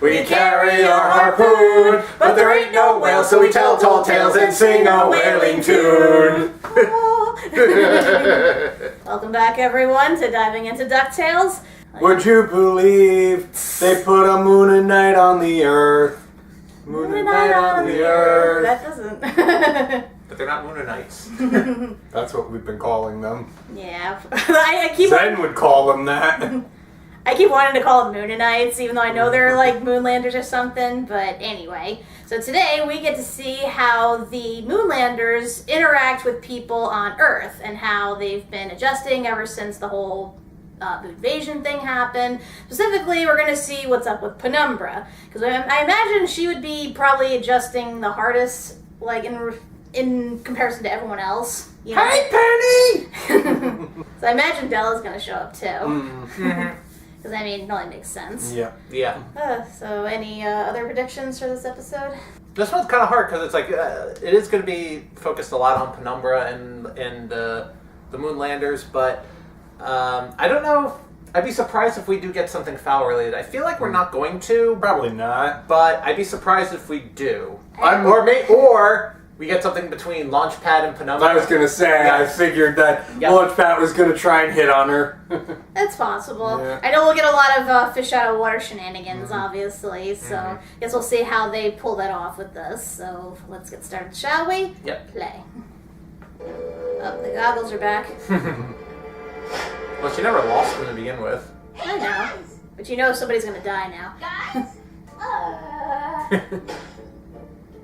We carry our harpoon, but there ain't no whale, so we tell tall tales and sing a whaling tune. Welcome back, everyone, to Diving Into DuckTales. Would you believe they put a moon and night on the earth? Moon and night on the earth. That doesn't. But they're not Moonanites. That's what we've been calling them. Yeah. I keep Zen would call them that. I keep wanting to call them Moonanites, even though I know they're like Moonlanders or something, but anyway. So today we get to see how the Moonlanders interact with people on Earth and how they've been adjusting ever since the whole invasion thing happened. Specifically, we're going to see what's up with Penumbra, because I imagine she would be probably adjusting the hardest, like in comparison to everyone else. You know? Hey, Penny! So I imagine Bella's going to show up too. Mm-hmm. Because, I mean, it only makes sense. Yeah. Yeah. So any other predictions for this episode? This one's kind of hard because it's like it is going to be focused a lot on Penumbra and the Moonlanders, but I don't know. I'd be surprised if we do get something foul related. I feel like we're not going to, Probably not. but I'd be surprised if we do. I'm- Or we get something between Launchpad and Penumbra. I was going to say, I figured that Yep. Launchpad was going to try and hit on her. That's possible. Yeah. I know we'll get a lot of fish out of water shenanigans, obviously, so guess we'll see how they pull that off with this. So let's get started, shall we? Yep. Play. Oh, the goggles are back. Well, she never lost them to begin with. I know. But you know somebody's going to die now. Guys?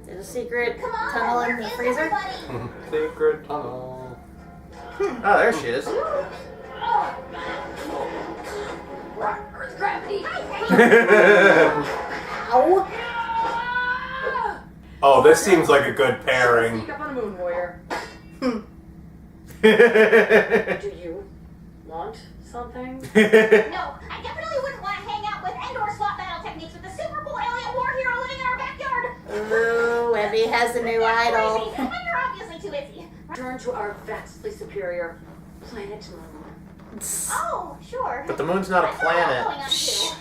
There's a secret Come on, tunnel in where the is freezer. everybody? Secret tunnel. Oh, there she is. Earth gravity. Ow. Oh, this seems like a good pairing. Sneak up on a moon warrior. Do you want something? No, I definitely wouldn't want to hang out with and/or swap battle techniques with the super cool alien war hero living in our backyard. Ooh, Webby has a new That's idol. crazy, but you're obviously too busy. Return to our vastly superior planet Moon. Oh, sure. But the moon's not a That's what I'm planet. going on to.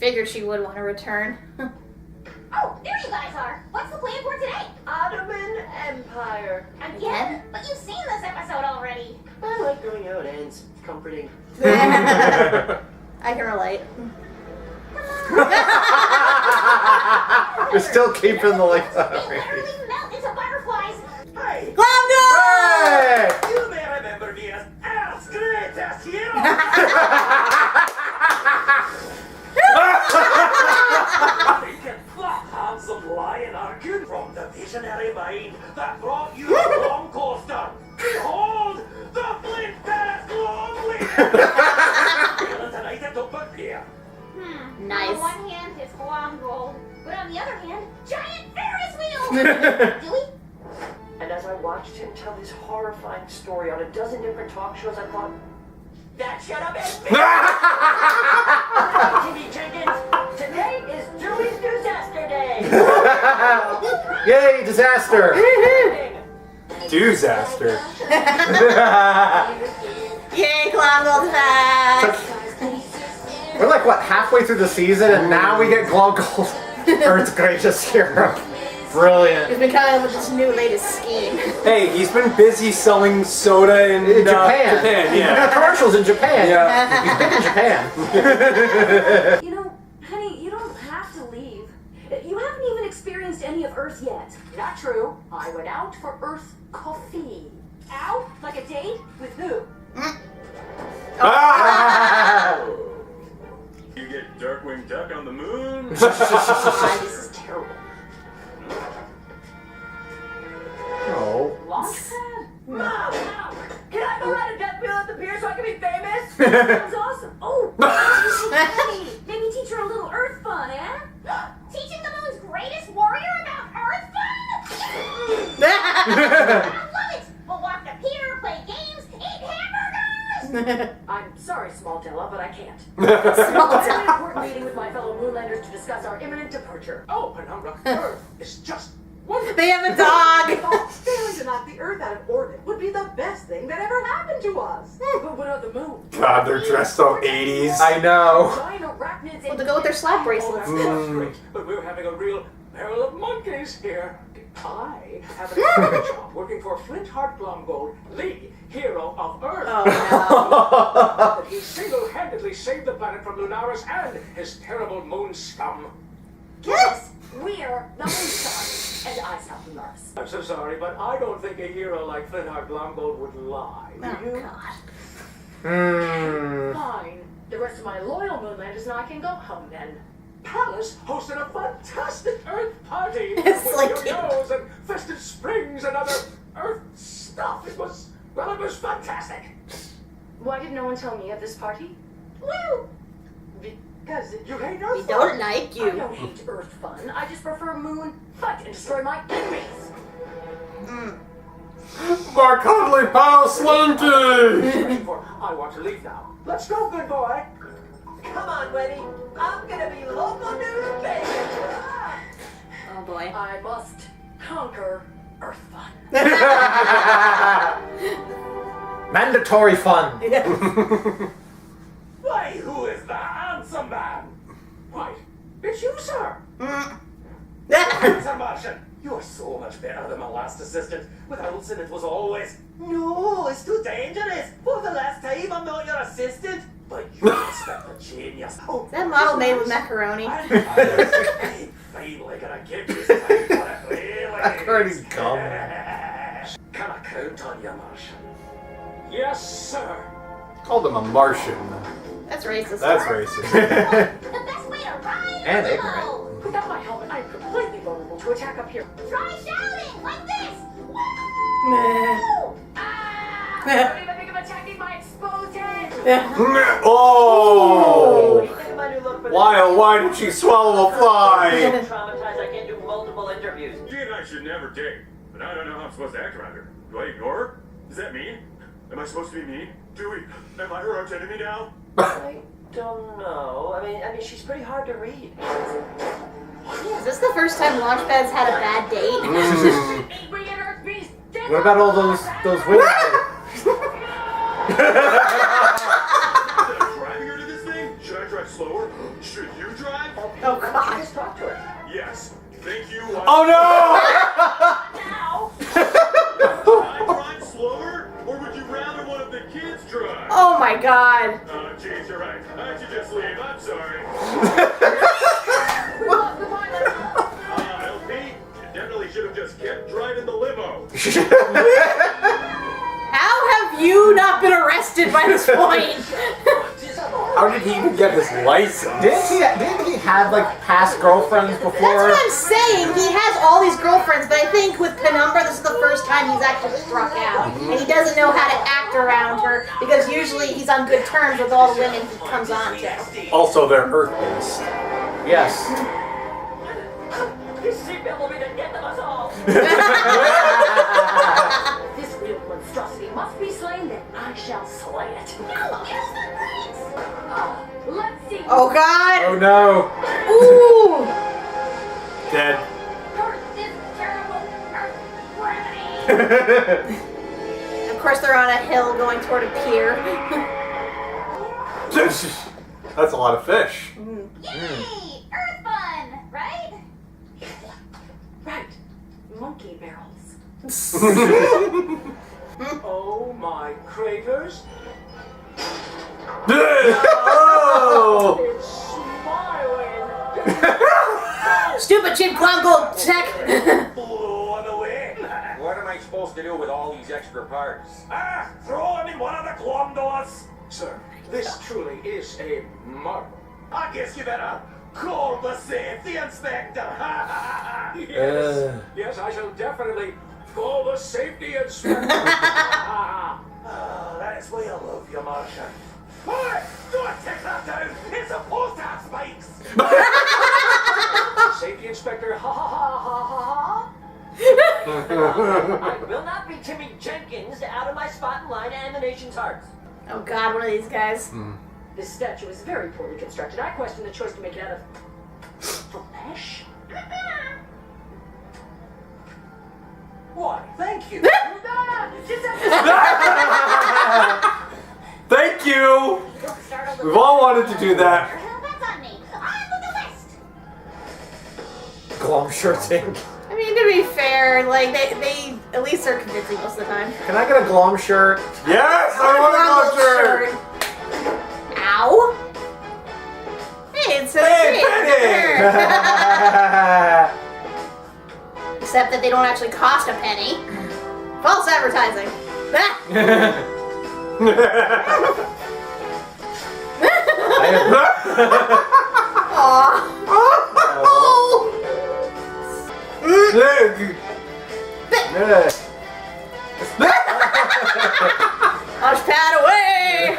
Figured she would want to return. Oh, there you guys are. What's the plan for today? Ottoman Empire. Again? But you've seen this episode already. I like knowing how it ends. It's comforting. I can relate. We're still keeping the like. They literally melt into butterflies. Hey, Glomgold! Hey! you may remember me as Earth's greatest hero! We can flat hands of lion Arjun from the visionary mind that brought you the long coaster. Behold, the flint Paris Glomgold! Tonight at the book here. Nice. On one hand, it's Glomgold, but on the other hand, giant Ferris wheel. Dewey? And as I watched him tell his horrifying story on a dozen different talk shows, I thought, that should have been me! TV Jenkins, today is Dewey's Disaster Day! Yay, disaster! Disaster. Yay, Glomgold's back! We're like, what, halfway through the season, and now we get Glomgold, Earth's greatest hero. Brilliant. He's been coming up with this new latest scheme. Hey, he's been busy selling soda in Japan. Japan, He's got yeah. commercials in Japan. Yeah. He's big in Japan. You know, honey, you don't have to leave. You haven't even experienced any of Earth yet. Not true. I went out for Earth coffee. Out? Like a date? With who? You get Darkwing Duck on the moon? This is terrible. Oh. Launchpad? Mom! Can I go ride a death wheel at the pier so I can be famous? Sounds awesome. Oh! Maybe teach her a little Earth fun, eh? Teaching the moon's greatest warrior about Earth fun? I love it. We'll walk the pier, play games, eat hamburgers. I'm sorry, Small Della, but I can't. Small I have Della. an important meeting with my fellow Moonlanders to discuss our imminent departure. Oh, Penumbra, Earth is just They have a dog. Failing to knock the Earth out of orbit would be the best thing that ever happened to us. But what of the moon? God, they're dressed so 80s. I know. Giant arachnids Well, to go with their slap Oh, bracelets. that's great. But we're having a real barrel of monkeys here. I have a job working for Flintheart Glomgold, the hero of Earth. Oh That he single-handedly saved the planet from Lunaris and his terrible moon scum. Yes, we're the Moonstars, and I stopped Lunaris. I'm so sorry, but I don't think a hero like Flintheart Glomgold would lie. no! Do you? Oh God. Fine. The rest of my loyal Moonlanders and I can go home then. Palace hosted a fantastic Earth party It's with like- yo-yos and festive springs and other Earth stuff. It was fantastic. Why did no one tell me of this party? Well, because You hate We Earth? don't like I you. don't hate Earth fun. I just prefer moon, fight, and destroy my enemies. My cuddly pal Slinky! I want to leave now. Let's go, good boy. come on, Wendy. I'm gonna be local news baby. Oh boy. I must conquer Earth fun. Mandatory fun. Why, who is the handsome man? Why, it's you, sir. Sir Martian, you are so much better than my last assistant. Without Zenith was always, no, it's too dangerous. For the last time, I'm not your assistant. But you expect a genius. Oh, Is that model made with macaroni? I'm finally gonna give you some time for it, really. Macaroni's gum. Can I count on you, Martian? Yes, sir. Called him a Martian. That's racist. That's racist. The best way to ride And a ignorant. limo. Without my helmet, I'm completely vulnerable to attack up here. Try shouting like this. Woo! Ah! I don't even think of attacking my exposed head. Oh! Think of my new look for Why, oh, why did she swallow a fly? Traumatized, I can't do multiple interviews. She and I should never date, but I don't know how I'm supposed to act around her. Do I ignore her? Is that mean? Am I supposed to be mean? Am I her arch enemy now? I don't know. I mean, she's pretty hard to read. Is this the first time Launchpad's had a bad date? Bring in Earth Beast. What about all those women? Driving her to this thing? Should I drive slower? Should you drive? Oh God. Just talk to her. Yes. Thank you. Oh no! Should I drive slower? Or would you rather one of the kids drive? Oh my God. Jeez, you're right. I should just leave. I'm sorry. LP, you definitely should have just kept driving the limo. How have you not been arrested by this point? How did he even get his license? Didn't he have like past girlfriends before? That's what I'm saying. He has all these girlfriends, but I think with Penumbra, this is the first time he's actually struck out. And he doesn't know how to act around her because usually he's on good terms with all the women he comes on to. Also, they're Earth-based. Yes. This seatbelt will be the death of us all. This real monstrosity must be slain, then I shall slay it. No, use the brakes. Let's see. Oh God. Oh no. Ooh. Dead. Curse this terrible Earth gravity. Of course, they're on a hill going toward a pier. That's a lot of fish. Yay! Earth fun, right? Right. Monkey barrels. Oh my craters. Oh! It's smiling. Stupid cheap Glomgold tech. Blow on the way. What am I supposed to do with all these extra parts? Throw them in one of the Glomgods. Sir, this truly is a marvel. I guess you better call the safety inspector. Yes. Yes, I shall definitely call the safety inspector. That's why I love you, Martian. Hey, don't take that down. It's supposed to have spikes. Safety inspector, ha ha ha ha ha ha. I will not be Timmy Jenkins out of my spot in line and the nation's hearts. Oh God, one of these guys. This statue is very poorly constructed. I question the choice to make it out of flesh. do that. That's on me. On with the list. Glom shirting. I mean, to be fair, like they at least are convincing most of the time. Can I get a Glom shirt? Yes, I want a Glom shirt. Ow! Hey, it's a Hey, Penny! Except that they don't actually cost a penny. False advertising. Aww. Wash pad away!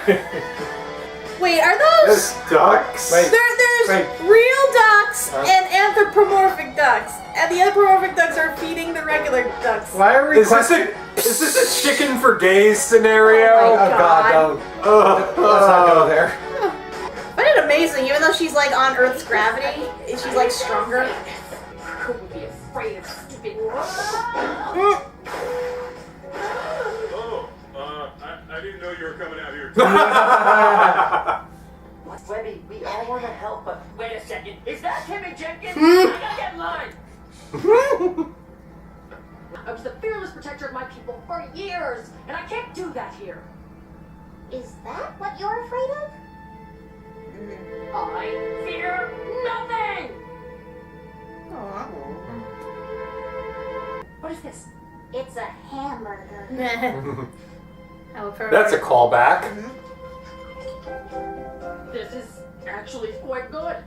Wait, are those? There's ducks. Wait. There's Wait. real ducks and anthropomorphic ducks, and the anthropomorphic ducks are feeding the regular ducks. Why are we Is this a chicken for days scenario? Oh my Oh God, don't. Let's not go there. But it's amazing, even though she's like on Earth's gravity, she's like stronger. Couldn't be afraid of stupid. Oh, I didn't know you were coming out here. Webby, we all want to help, but Wait a second. Is that Timmy Jenkins? I gotta get in line. I was the fearless protector of my people for years, and I can't do that here. Is that what you're afraid of? I fear nothing. What is this? It's a hamburger. That's a callback. This is actually quite good.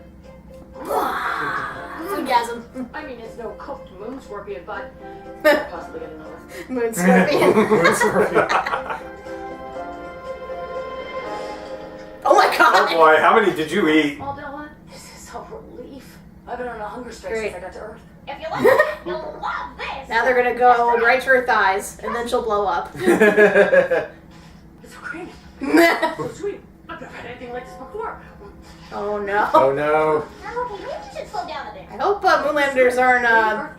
Foodgasm. I mean, it's no cooked moon scorpion, but possibly get another. Moon scorpion. Oh my god! Oh boy, how many did you eat? Aldella, this is a relief. I've been on a hunger strike Great. since I got to Earth. If you like that, you'll love this. Now they're gonna go right to her thighs, and then she'll blow up. It's so creamy. So sweet. I've never had anything like this before. Oh no. Oh no. Now, okay, maybe you should slow down a bit. I hope Moonlanders aren't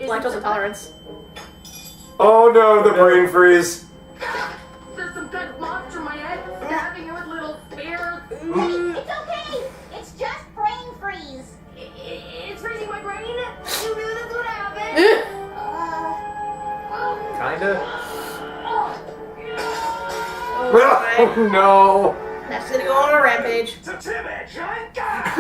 lactose intolerance. Oh no, the brain freeze. There's some kind of monster in my head stabbing you with little spears. It's okay. It's just brain freeze. It's freezing my brain. You knew this would happen. Kinda. Oh no. That's gonna go on a rampage. To Timmy Jenkins!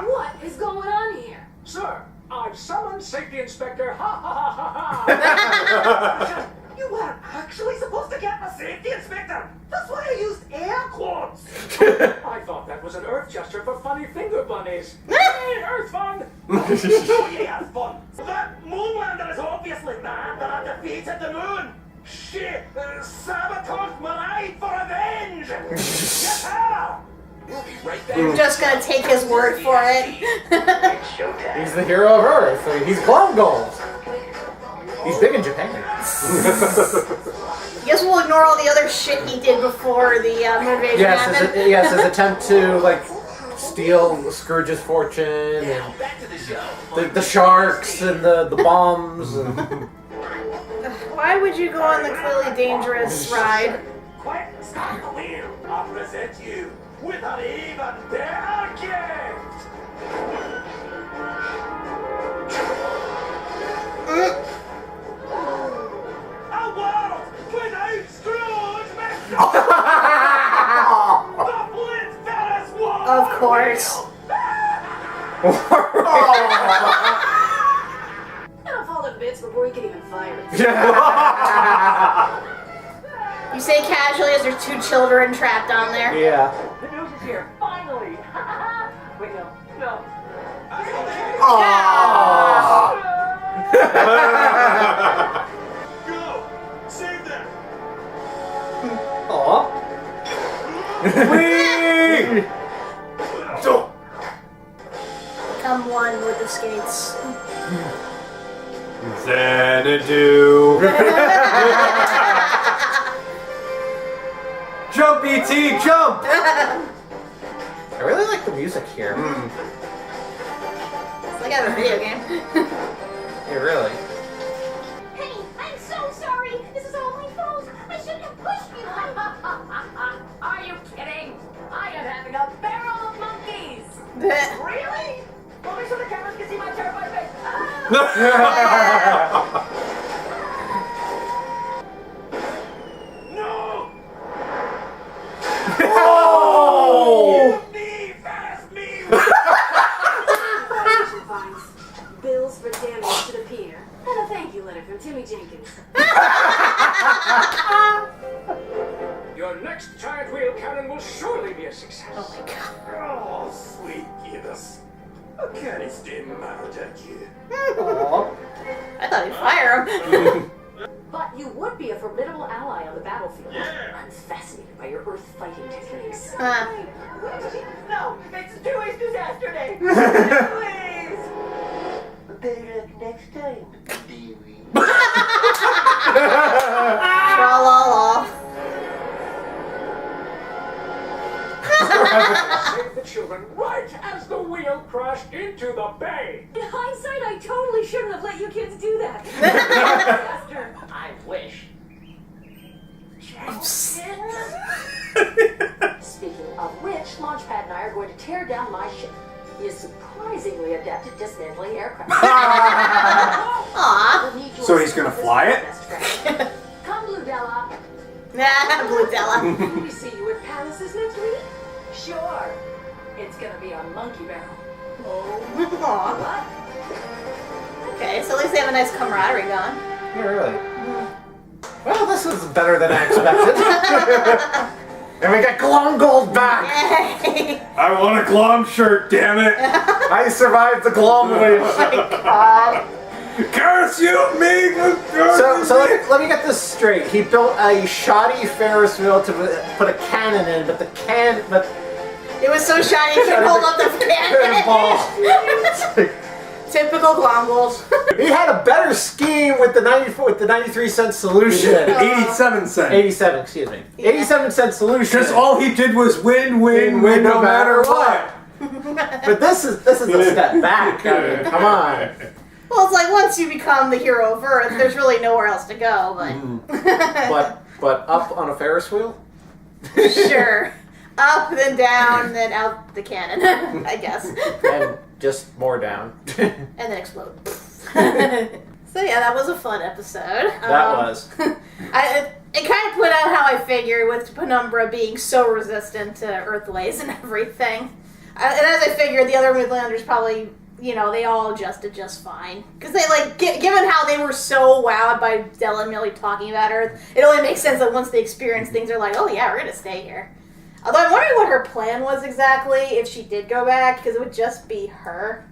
What is going on here? Sir, I've summoned Safety Inspector. Ha ha ha ha! You weren't actually supposed to get a Safety Inspector. That's why I used air quotes. I thought that was an Earth gesture for funny finger bunnies. Hey, Earth fun! Oh yeah, fun. That Moonlander is obviously mad that I defeated the moon. She sabotaged my ride for revenge. Yes, her. We'll be right there. I'm just gonna take his word for it. He's the hero of Earth. He's Glomgold. He's big in Japan. I guess we'll ignore all the other shit he did before the moon invasion happened. His attempt to like steal Scourge's fortune and Back to the show. the sharks and the bombs and Why would you go on the clearly dangerous ride? Quiet, stand clear. I present you with an even better gift. A world without Scrooge McDuck. The Blitz Ferris Wheel. Of course. It'll fall to bits before you can even fire it. You say casually as there's 2 children trapped on there. yeah. the news is here, finally. Wait, no. Go. Save them. Aw. Whee! Become one with the skates. Xanadu. Jump, E.T., jump! I really like the music here. It's like I have a video game. Yeah, really. Penny, I'm so sorry. This is all my fault. I shouldn't have pushed you. having a barrel of monkeys. Really? Well, make sure the cameras can see my terrified face. No! Oh! Me, fast me! Violation fines. Bills for damage to the pier. And a thank you letter from Timmy Jenkins. Your next giant wheel cannon will surely be a success. Oh my god. Oh, sweet Gibbous. Can it stay mad at you? Aw. I thought he'd fire him. But you would be a formidable ally on the battlefield. Yeah. I'm fascinated by your earth fighting techniques. No, it's Dewey's disaster day. Dewey's. Better luck next time, Dewey. Tra-la-la. Save the children right as the wheel crashed into the bay. In hindsight, I totally shouldn't have let you kids do that. Disaster. I wish. Speaking of which, Launchpad and I are going to tear down my ship. He is surprisingly adept at dismantling aircraft. Aw. We'll need your So he's gonna services, fly it? best friend. Come, Blue Della. Nah, Blue Della. Can we see you at Palaces next week? Sure. It's gonna be a monkey barrel. Aw. What? Okay, so at least they have a nice camaraderie going. Yeah, really. Well, this is better than I expected. And we got Glomgold back! Yay! I want a Glom shirt, damn it! I survived the Glom wave. Curse you, me! So let me get this straight. He built a shoddy Ferris wheel to put a cannon in, but It was so shiny you could hold up the cannon. ball. Typical Glomgold. He had a better scheme with the 93-cent solution. 87 cents. 87, excuse me. 87-cent solution. Because all he did was win, no matter what. But this is a step back. I mean, come on. Well, it's like once you become the hero of Earth, there's really nowhere else to go, but... But up on a Ferris wheel? Sure. Up, then down, then out the cannon, I guess. And just more down. And then explode. So yeah, that was a fun episode. That was. It kind of put out how I figured with Penumbra being so resistant to Earthways and everything. And as I figured, the other Moonlanders probably, they all adjusted just fine. Because they, given how they were so wowed by Della and Millie talking about Earth, it only makes sense that once they experience things, they're like, oh yeah, we're going to stay here. Although I'm wondering what her plan was exactly if she did go back, because it would just be her.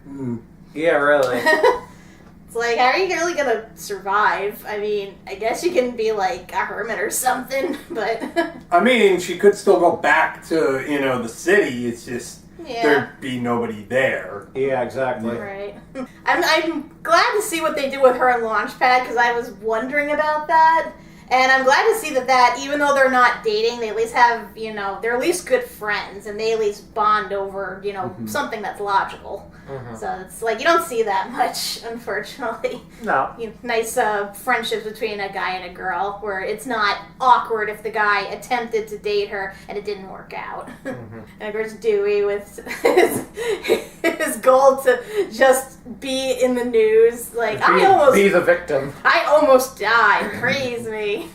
Yeah, really. It's like, how are you really gonna survive? I mean, I guess you can be like a hermit or something, but... I mean, she could still go back to, the city. It's just Yeah. there'd be nobody there. Yeah, exactly. Right. I'm glad to see what they do with her and Launchpad, because I was wondering about that. And I'm glad to see that even though they're not dating, they at least have, they're at least good friends, and they at least bond over, something that's logical. So it's like, you don't see that much, unfortunately. No. Nice friendships between a guy and a girl, where it's not awkward if the guy attempted to date her and it didn't work out. And of course, Dewey with his goal to just be in the news. Like, Be the victim. I almost died. Praise me.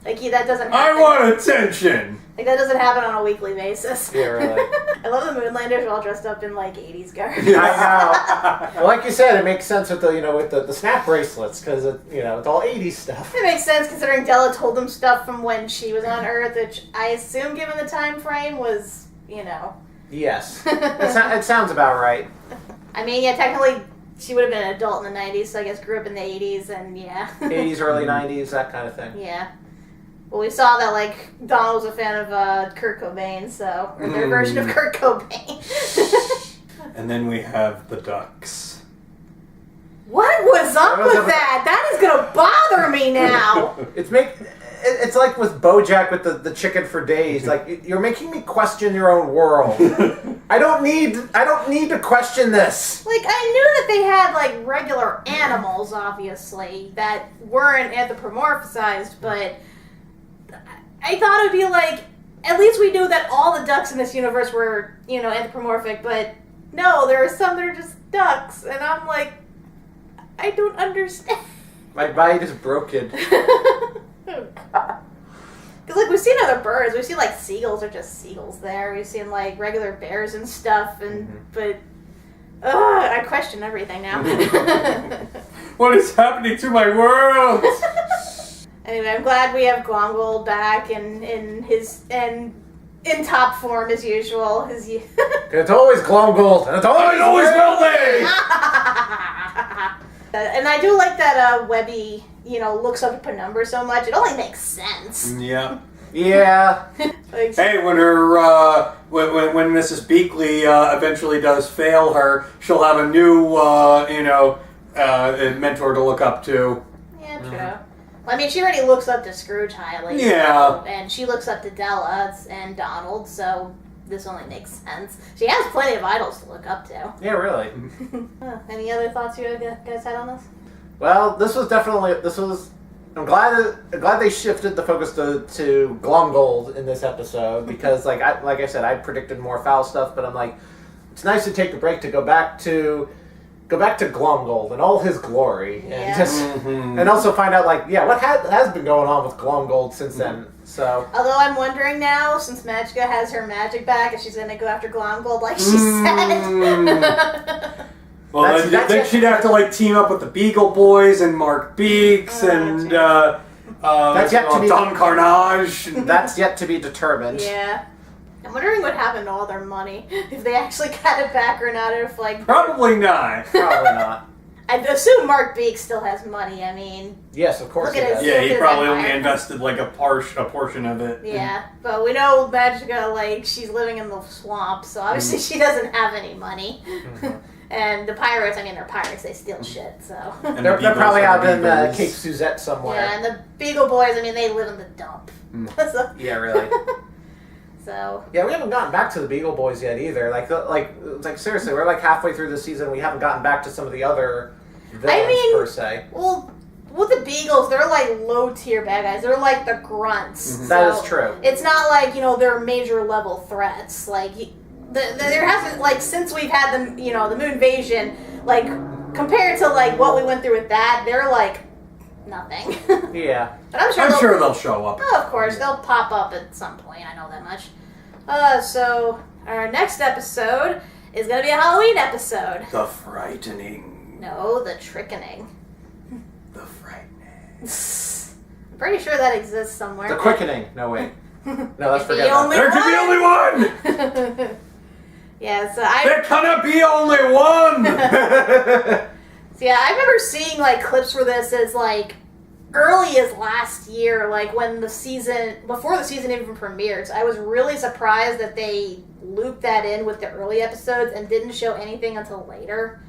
That doesn't happen. I want attention! That doesn't happen on a weekly basis. Yeah, really. I love the Moonlanders all dressed up in 80s garb. I know. Well, like you said, it makes sense with the snap bracelets, because it's all 80s stuff. It makes sense considering Della told them stuff from when she was on Earth, which I assume, given the time frame, was, Yes. It sounds about right. I mean, yeah, technically she would have been an adult in the 90s, so I guess grew up in the 80s, and yeah. 80s, early 90s, that kind of thing. Yeah. Well, we saw that, Donald was a fan of Kurt Cobain, or their version of Kurt Cobain. And then we have the ducks. What was up with that? That is gonna bother me now. It's like with BoJack with the chicken for days. Like, you're making me question your own world. I don't need to question this. I knew that they had regular animals, obviously, that weren't anthropomorphized, but I thought it would be at least we knew that all the ducks in this universe were, anthropomorphic, but no, there are some that are just ducks, and I'm like, I don't understand. My mind is broken. Because, like, we've seen other birds. We've seen, like, seagulls are just seagulls there. We've seen, like, regular bears and stuff, but I question everything now. What is happening to my world? Anyway, I'm glad we have Glomgold back and in top form as usual. It's always Glomgold, and it's always will be! And I do like that Webby, looks up at Penumbra so much. It only makes sense. Yeah. Yeah. Hey, when her when Mrs. Beakley eventually does fail her, she'll have a new mentor to look up to. Yeah, true. Well, I mean, she already looks up to Scrooge highly. Yeah. And she looks up to Della and Donald, so this only makes sense. She has plenty of idols to look up to. Yeah, really. Any other thoughts you guys had on this? Well, I'm glad they shifted the focus to Glomgold in this episode because, like I said, I predicted more foul stuff, but I'm like, it's nice to take a break to go back to Glomgold and all his glory, and and also find out what has been going on with Glomgold since then. So, although I'm wondering now, since Magica has her magic back, if she's gonna go after Glomgold like she said. Well, then she'd have to team up with the Beagle Boys and Mark Beaks and that's yet to be Don Carnage. That's yet to be determined. Yeah. I'm wondering what happened to all their money. If they actually got it back or not. If Probably not. Probably not. I'd assume Mark Beaks still has money. I mean, yes, of course he does. Yeah, he probably only invested a portion of it. Yeah, but we know Magica, she's living in the swamp, so obviously she doesn't have any money. And the pirates, they're pirates, they steal shit, so. And they're probably out in Beagles. Cape Suzette somewhere. Yeah, and the Beagle Boys, they live in the dump. So, Yeah, really. so. Yeah, we haven't gotten back to the Beagle Boys yet either. Seriously, we're halfway through the season. We haven't gotten back to some of the other villains per se. Well, with the Beagles, they're low tier bad guys. They're the grunts. Mm-hmm. That is true. It's not they're major level threats. There hasn't since we've had the the moon invasion, compared to what we went through with that, they're nothing. Yeah. But I'm sure they'll show up. Oh, of course, they'll pop up at some point. I know that much. So our next episode is gonna be a Halloween episode. The frightening. No, the trickening. The frightening. I'm pretty sure that exists somewhere. The quickening. No, wait. No, let's forget There can be only one! Yeah, so There cannot be only one! So yeah, I remember seeing clips for this as early as last year, when before the season even premiered. So I was really surprised that they looped that in with the early episodes and didn't show anything until later.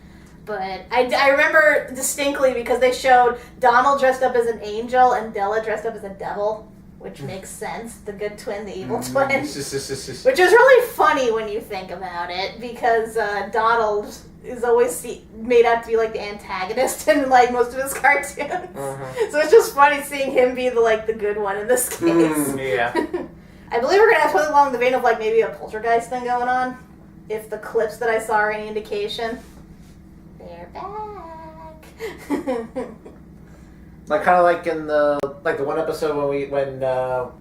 But I remember distinctly because they showed Donald dressed up as an angel and Della dressed up as a devil, which makes sense. The good twin, the evil twin. Which is really funny when you think about it, because Donald is always made out to be the antagonist in most of his cartoons. So it's just funny seeing him be the good one in this case. Yeah. I believe we're gonna have something along the vein of maybe a poltergeist thing going on, if the clips that I saw are any indication. They're back. Kind of in the the one episode when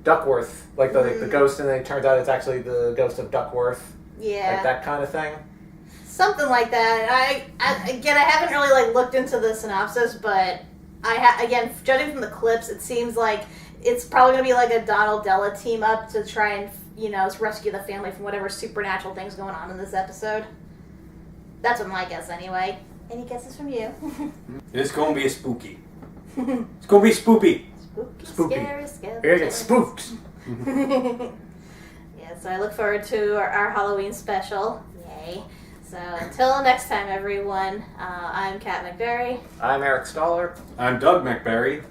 Duckworth the ghost, and then it turns out it's actually the ghost of Duckworth. Yeah. That kind of thing. Something like that. I haven't really looked into the synopsis, but again, judging from the clips, it seems like it's probably gonna be a Donald Della team up to try and rescue the family from whatever supernatural thing's going on in this episode. That's what my guess anyway. Any guesses from you? It's gonna be spooky. It's gonna be spoopy. Spooky. Scary, You're gonna get spooked. Yeah, so I look forward to our Halloween special. Yay. So until next time, everyone, I'm Kat Macberrie. I'm Eric Stoller. I'm Doug Macberrie.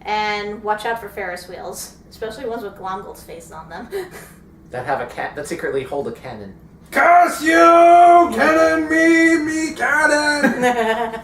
And watch out for Ferris wheels, especially ones with Glomgold's face on them. That have that secretly hold a cannon. Curse you! Cannon me cannon!